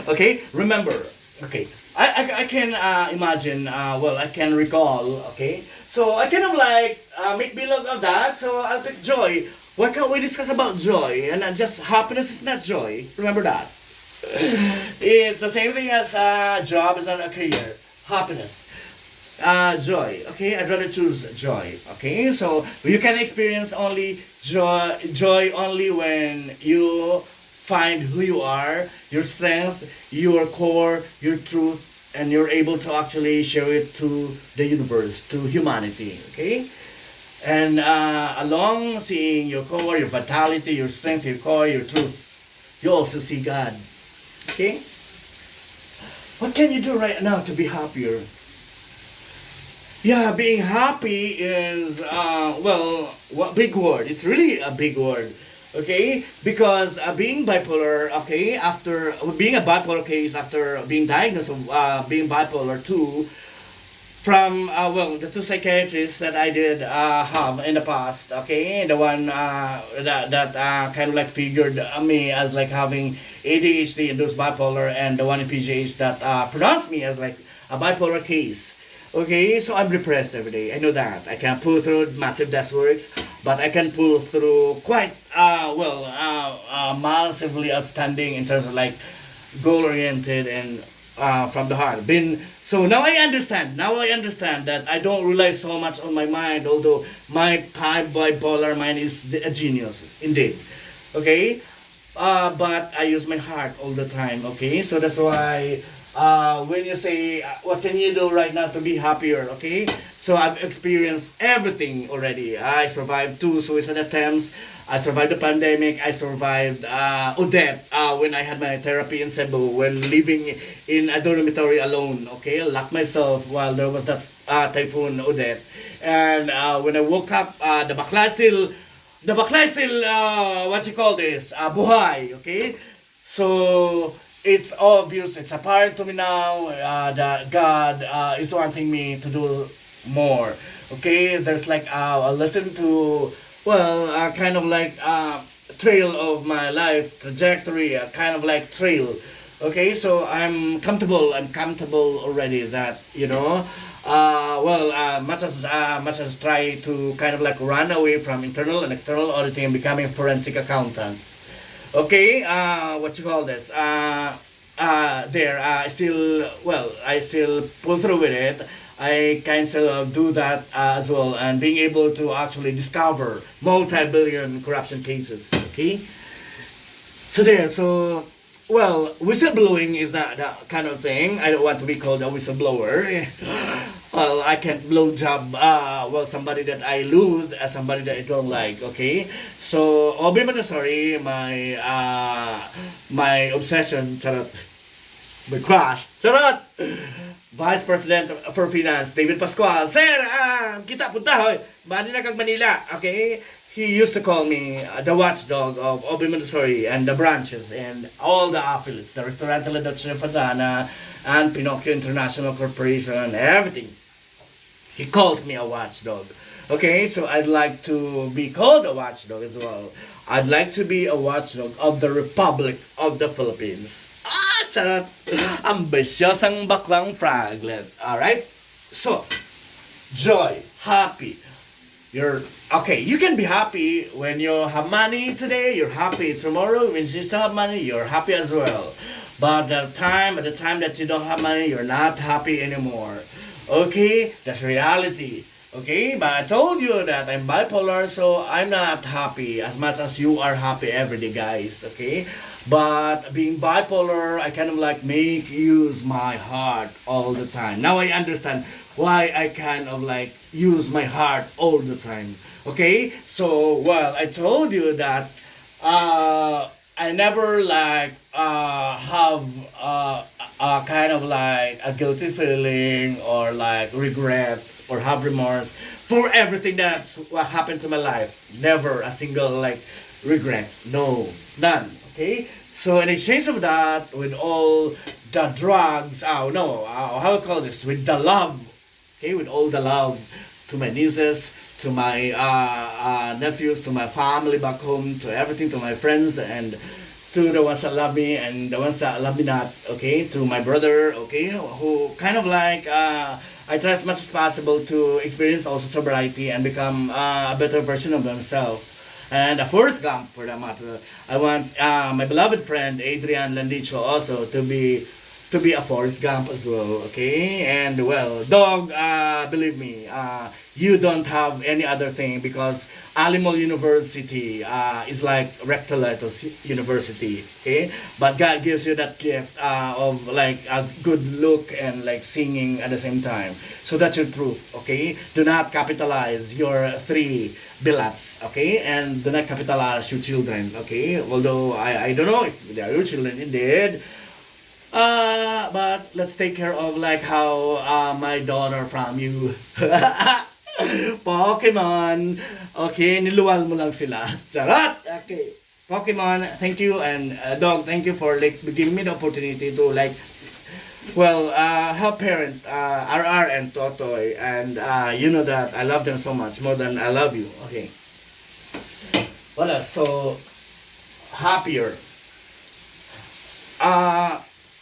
Okay, remember. Okay, I can imagine. I can recall. Okay, so I kind of like make below of that. So I'll pick joy. Why can't we discuss about joy and just happiness is not joy? Remember that. It's the same thing as job is not a career. Happiness. Joy. Okay, I'd rather choose joy. Okay, so you can experience only joy only when you find who you are, your strength, your core, your truth, and you're able to actually share it to the universe, to humanity. Okay, and along seeing your core, your vitality, your strength, your core, your truth, you also see God. Okay, what can you do right now to be happier? Yeah, being happy is what big word. It's really a big word, okay? Because being bipolar, okay, after being a bipolar case after being diagnosed of being bipolar 2, from the two psychiatrists that I did have in the past, okay, the one that kind of like figured me as like having ADHD induced bipolar, and the one in PGH that pronounced me as like a bipolar case. Okay, so I'm depressed every day. I know that. I can pull through massive desk works, but I can pull through quite massively outstanding in terms of like goal oriented and from the heart. Been so now I understand. Now I understand that I don't rely so much on my mind, although my bipolar mind is a genius indeed. Okay, but I use my heart all the time. Okay, so that's why when you say what can you do right now to be happier, okay, so I've experienced everything already. I survived 2 suicide attempts, I survived the pandemic, I survived Odette when I had my therapy in Cebu, when living in a dormitory alone. Okay, I locked myself while there was that typhoon Odette, and when I woke up, the bakla still what you call this, buhay. Okay, so it's obvious, it's apparent to me now that God is wanting me to do more. Okay, there's like a lesson to, well, kind of like trail of my life trajectory, a kind of like trail. Okay, so I'm comfortable already that, much as try to kind of like run away from internal and external auditing and becoming a forensic accountant. Okay, what you call this? I still pull through with it. I can still do that as well, and being able to actually discover multi-billion corruption cases. Okay, whistleblowing is not that kind of thing. I don't want to be called a whistleblower. Well, I can't blow job. Somebody that I loathe as somebody that I don't like. Okay, so Obi Montessori, my obsession, charot, my crush, charot, Vice President for Finance, David Pascual. Sir, kita punta hoy. Bani na kag Manila. Okay, he used to call me the watchdog of Obi Montessori and the branches and all the affiliates, the Restaurante La Dolce Fadana and Pinocchio International Corporation, everything. He calls me a watchdog. Okay, so I'd like to be called a watchdog as well. I'd like to be a watchdog of the Republic of the Philippines. Charot! Ambisyosang baklang fraglet. Alright? So, joy, happy. You can be happy when you have money today, you're happy tomorrow, when you still have money, you're happy as well. But at the time that you don't have money, you're not happy anymore. Okay, that's reality. Okay, but I told you that I'm bipolar, so I'm not happy as much as you are happy every day, guys. Okay, but being bipolar, I kind of like make use my heart all the time. Now I understand why I kind of like use my heart all the time. Okay, so I told you that I never like have a kind of like a guilty feeling or like regrets or have remorse for everything that's what happened to my life. Never a single like regret. No, none. Okay. So in exchange of that, with all the drugs, how I call this? With the love, okay, with all the love to my nieces, to my nephews, to my family back home, to everything, to my friends, and to the ones that love me and the ones that love me not, okay, to my brother, okay, who kind of like, I try as much as possible to experience also sobriety and become a better version of themselves. And a Forrest Gump, for that matter. I want my beloved friend Adrian Landicho also to be a Forrest Gump as well, okay? And dog, believe me, you don't have any other thing because Alimol University is like Rectoletos University, okay? But God gives you that gift of like a good look and like singing at the same time. So that's your truth, okay? Do not capitalize your 3 bilats, okay? And do not capitalize your children, okay? Although I don't know if they are your children indeed. But let's take care of like how my daughter from you. Pokemon. Okay, niluwal mo lang sila. Charot! Okay. Pokemon, thank you. And dog, thank you for like giving me the opportunity to like, help parent RR and Totoy. And you know that I love them so much, more than I love you. Okay. So happier.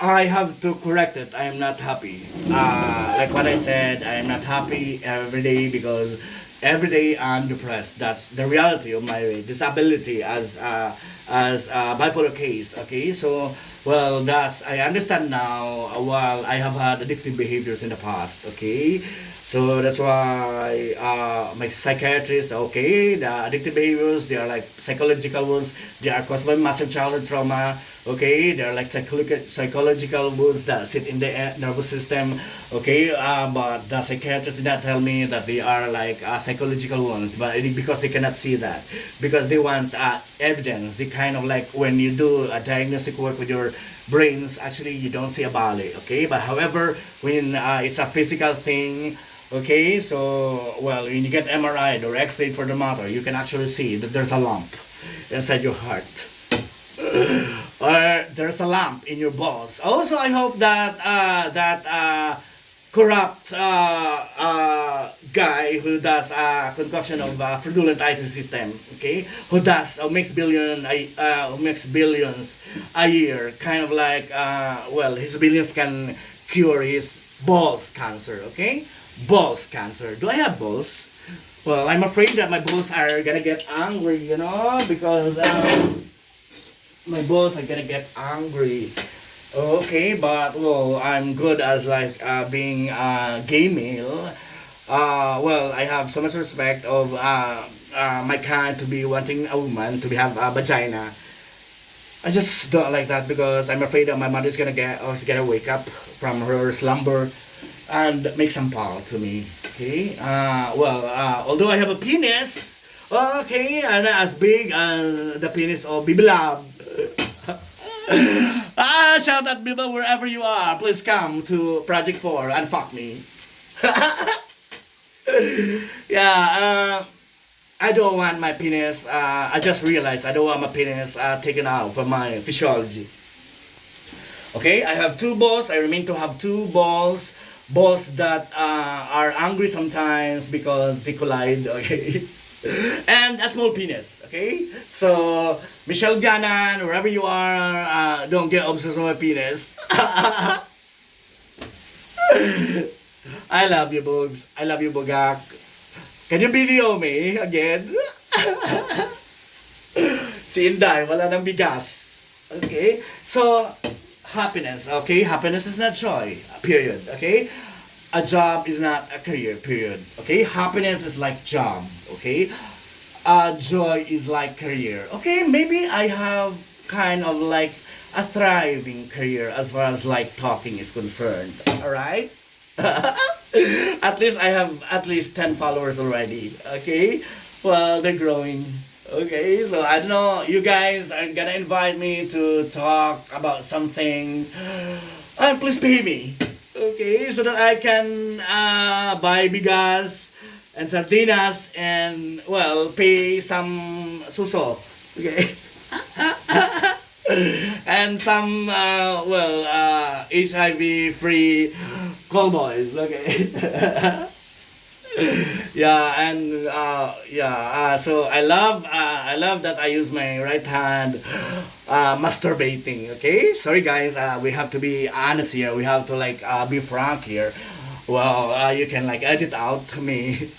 I have to correct it. I am not happy. Like what I said, I am not happy every day because every day I'm depressed. That's the reality of my disability as a bipolar case. Okay, so well, that's I understand now. While I have had addictive behaviors in the past. Okay, so that's why my psychiatrist, okay, the addictive behaviors, they are like psychological ones. They are caused by massive childhood trauma. Okay, they are like psychological wounds that sit in the nervous system. Okay, but the psychiatrist did not tell me that they are like psychological ones, but because they cannot see that, because they want evidence. They kind of like when you do a diagnostic work with your brains, actually you don't see a body. Okay, but however, when it's a physical thing. Okay, so well, when you get MRI or X-ray for the matter, you can actually see that there's a lump inside your heart, or there's a lump in your balls. Also, I hope that corrupt guy who does concoction of fraudulent IT system, okay, who does who makes billions a year, kind of like well, his billions can cure his balls cancer, okay. Balls cancer. Do I have balls? Well, I'm afraid that my balls are gonna get angry, because my balls are gonna get angry. Okay, but well, I'm good as like being gay male. Well, I have so much respect of my kind to be wanting a woman to have a vagina. I just don't like that because I'm afraid that my mother's gonna wake up from her slumber and make some power to me. Okay. Well, although I have a penis, okay, and as big as the penis of Bibilab. Shout out Biba wherever you are. Please come to Project 4 and fuck me. Yeah. I don't want my penis. I just realized I don't want my penis taken out from my physiology. Okay, I have two balls. I remain to have two balls. Balls that are angry sometimes because they collide, okay? And a small penis, okay? So, Michelle Ganan, wherever you are, don't get obsessed with my penis. I love you, Bugs. I love you, Bugak. Can you video me again? Si Inday, wala nang bigas. Okay? So, happiness, okay? Happiness is not joy, period, okay? A job is not a career, period, okay? Happiness is like job, okay? Joy is like career, okay? Maybe I have kind of like a thriving career as far as like talking is concerned, alright? At least I have at least 10 followers already, okay? Well, they're growing. Okay, so I don't know, you guys are gonna invite me to talk about something. Please pay me. Okay, so that I can buy bigas and sardinas and, well, pay some suso. Okay. And some, HIV free call boys. Okay. Yeah, and so I love that I use my right hand masturbating. Okay, sorry guys, we have to be honest here. We have to like be frank here. Well, you can like edit out me.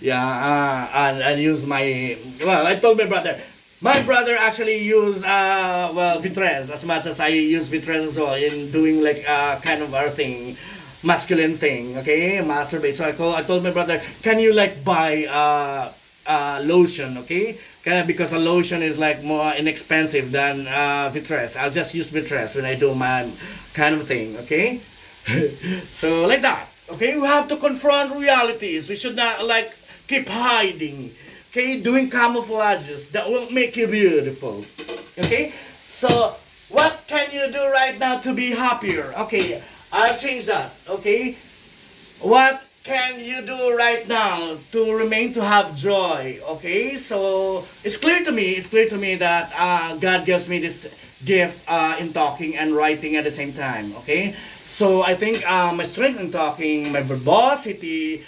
Yeah, and use my, well, I told my brother. My brother actually used Vitres as much as I use Vitres as well in doing like kind of our thing, masculine thing, okay, masturbate. So I told my brother, can you like buy lotion, okay? Because a lotion is like more inexpensive than Vitres. I'll just use Vitres when I do my kind of thing, okay? So like that, okay? We have to confront realities. We should not like keep hiding, okay? Doing camouflages that won't make you beautiful, okay? So what can you do right now to be happier? Okay, I'll change that, okay? What can you do right now to remain to have joy? Okay, so it's clear to me that God gives me this gift in talking and writing at the same time. Okay, so I think my strength in talking, my verbosity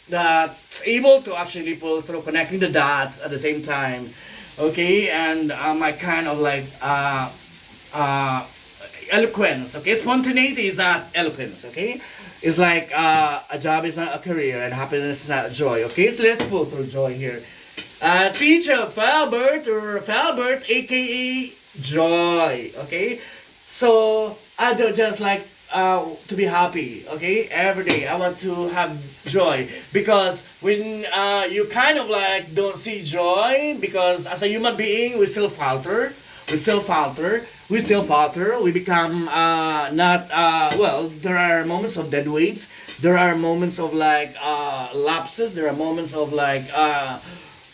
that's able to actually pull through connecting the dots at the same time. Okay, and my kind of like uh, eloquence. Okay, spontaneity is not eloquence. Okay, it's like a job is not a career and happiness is not joy. Okay, so let's pull through joy here. Teacher Felbert or Felbert, aka Joy. Okay, so I do just like to be happy. Okay, every day I want to have joy because when you kind of like don't see joy because as a human being we still falter, we still falter, we still falter. We become not well. There are moments of dead weights. There are moments of like lapses. There are moments of like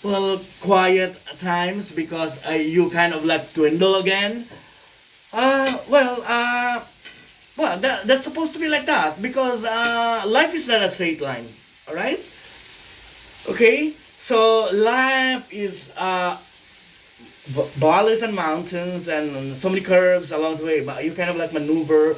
well, quiet times because you kind of like dwindle again. Well, that's supposed to be like that because life is not a straight line. All right. Okay. So life is valleys and mountains and so many curves along the way, but you kind of like maneuver,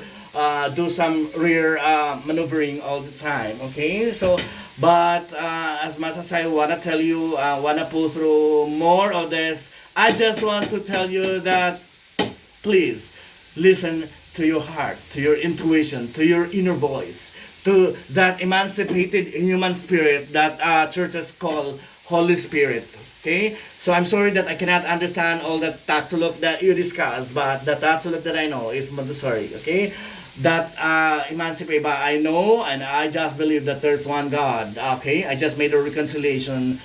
do some rear maneuvering all the time. Okay, so but as much as I wanna tell you, wanna pull through more of this, I just want to tell you that please listen to your heart, to your intuition, to your inner voice, to that emancipated human spirit that churches call Holy Spirit. Okay, so I'm sorry that I cannot understand all the Tatsulok that you discuss, but the Tatsulok that I know is Montessori. Okay, that emancipate, but I know and I just believe that there's one God. Okay, I just made a reconciliation.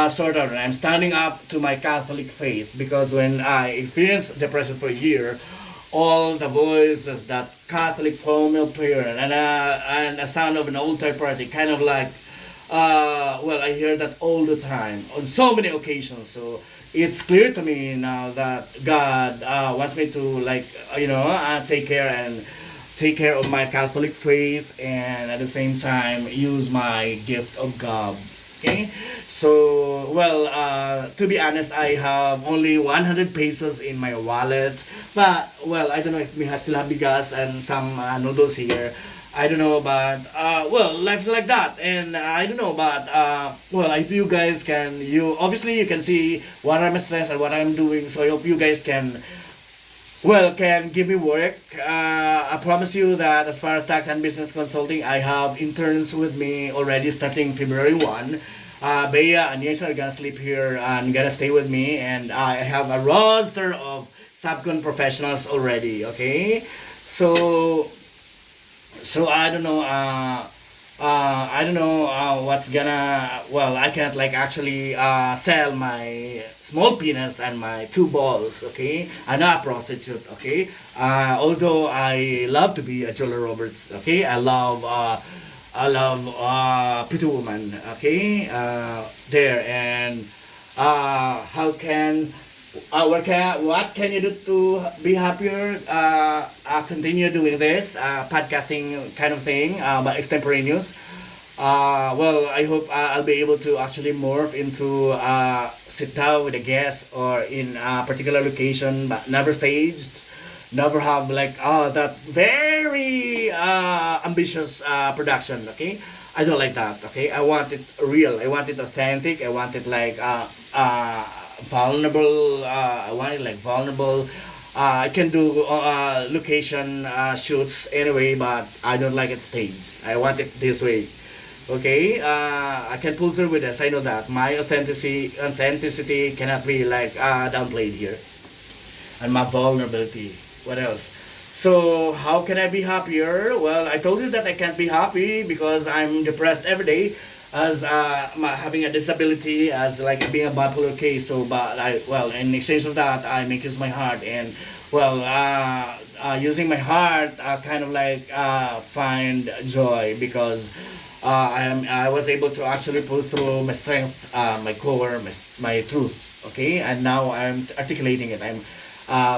Sort of, I'm standing up to my Catholic faith because when I experienced depression for a year, all the voices that Catholic formal prayer and a sound of an old typewriter kind of like well, I hear that all the time on so many occasions. So it's clear to me now that God wants me to like take care of my Catholic faith and at the same time use my gift of God. Okay, so well, to be honest, I have only 100 pesos in my wallet, but well, I don't know if we still have bigas and some noodles here. I don't know, but well, life's like that, and I don't know, but well, if you guys can, you obviously you can see what I'm stressed and what I'm doing, so I hope you guys can, well, can give me work. I promise you that as far as tax and business consulting, I have interns with me already starting February 1. Bea and Yes are gonna sleep here and gonna stay with me, and I have a roster of subcon professionals already. Okay, so I don't know. I don't know what's gonna. Well, I can't like actually sell my small penis and my two balls. Okay, I'm not a prostitute. Okay, although I love to be a Julia Roberts. Okay, I love pretty woman. Okay, there and how can what can you do to be happier? Continue doing this podcasting kind of thing, but extemporaneous. Well, I hope I'll be able to actually morph into sit down with a guest or in a particular location, but never staged. Never have like that very ambitious production. Okay, I don't like that. Okay, I want it real. I want it authentic. I want it like vulnerable. I want it like vulnerable. I can do location shoots anyway, but I don't like it staged. I want it this way. Okay, I can pull through with this. I know that my authenticity cannot be like downplayed here, and my vulnerability. What else? So how can I be happier? Well, I told you that I can't be happy because I'm depressed every day as having a disability as like being a bipolar case. So but I well in exchange of that I make use of my heart and well using my heart kind of like find joy because I was able to actually pull through my strength, my core, my truth. Okay, and now I'm articulating it. I'm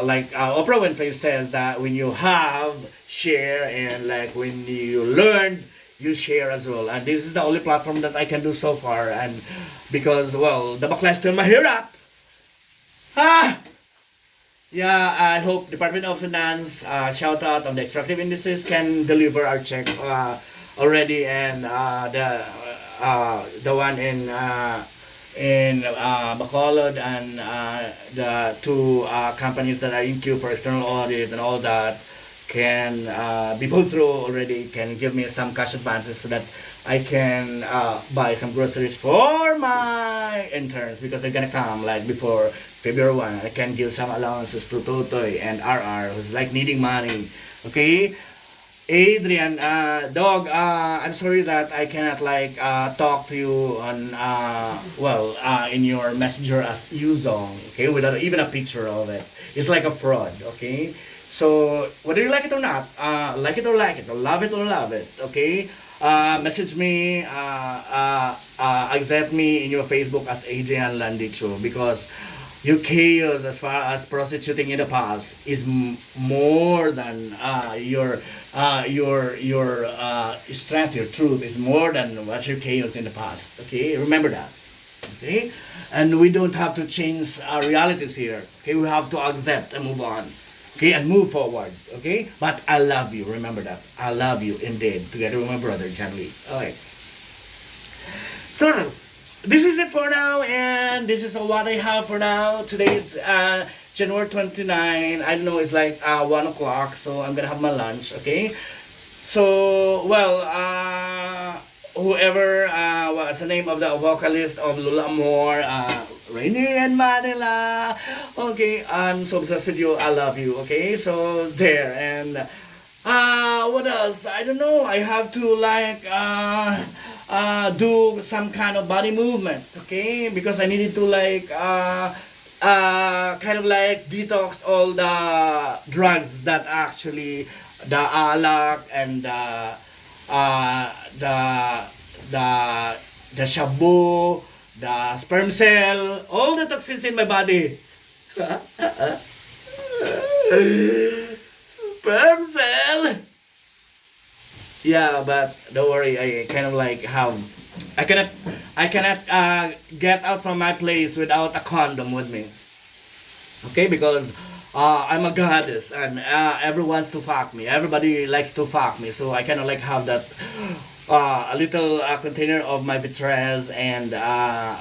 like Oprah Winfrey says that when you have, share, and like when you learn, you share as well. And this is the only platform that I can do so far. And because, well, the bakla is still mahirap. Ah! Yeah, I hope Department of Finance, shout out on the extractive industries can deliver our check already. And the one in Bacolod, and the two companies that are in queue for external audit and all that can be pulled through already, can give me some cash advances so that I can buy some groceries for my interns because they're gonna come like before February 1. I can give some allowances to Totoy and RR who's like needing money. Okay? Adrian, dog, I'm sorry that I cannot like talk to you on in your messenger as usual, okay, without even a picture of it. It's like a fraud, okay. So whether you like it or not, like it or like it, or love it, okay. Message me, accept me in your Facebook as Adrian Landicho because your chaos as far as prostituting in the past is more than your strength, your truth is more than what's your chaos in the past. Okay, remember that. Okay, and we don't have to change our realities here. Okay, we have to accept and move on. Okay, and move forward. Okay, but I love you. Remember that. I love you indeed. Together with my brother John Lee. All right. So this is it for now, and this is what I have for now. Today is January 29. I don't know, it's like 1 o'clock, so I'm gonna have my lunch, okay? So, well, whoever was the name of the vocalist of Lula Amor, Rainy and Manila, okay, I'm so obsessed with you, I love you, okay? So, there, and what else? I don't know. I have to like do some kind of body movement, okay? Because I needed to like kind of like detox all the drugs that actually the alak and uh, the the the shabu, the sperm cell, all the toxins in my body. Sperm cell. Yeah, but don't worry. I kind of like have. I cannot get out from my place without a condom with me. Okay, because I'm a goddess and everyone wants to fuck me. Everybody likes to fuck me, so I kind of like have that a little container of my vitres and and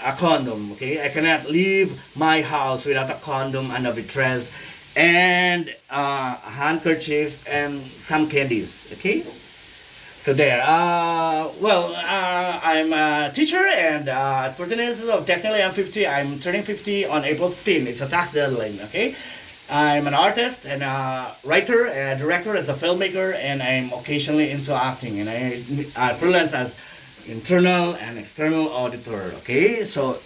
a condom. Okay, I cannot leave my house without a condom and a vitres and a handkerchief and some candies. Okay. So there. I'm a teacher, and at 14 years old, technically I'm 50. I'm turning 50 on April 15. It's a tax deadline. Okay. I'm an artist and a writer and a director as a filmmaker, and I'm occasionally into acting. And I freelance as internal and external auditor. Okay. So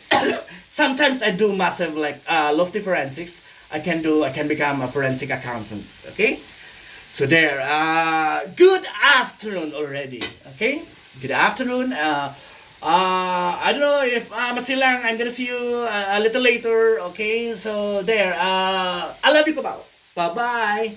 sometimes I do massive like lofty forensics. I can become a forensic accountant. Okay. So there, good afternoon already, okay? Good afternoon. I don't know if masilang, I'm gonna see you a little later, okay? So there, I love you, Kabaw. Bye-bye.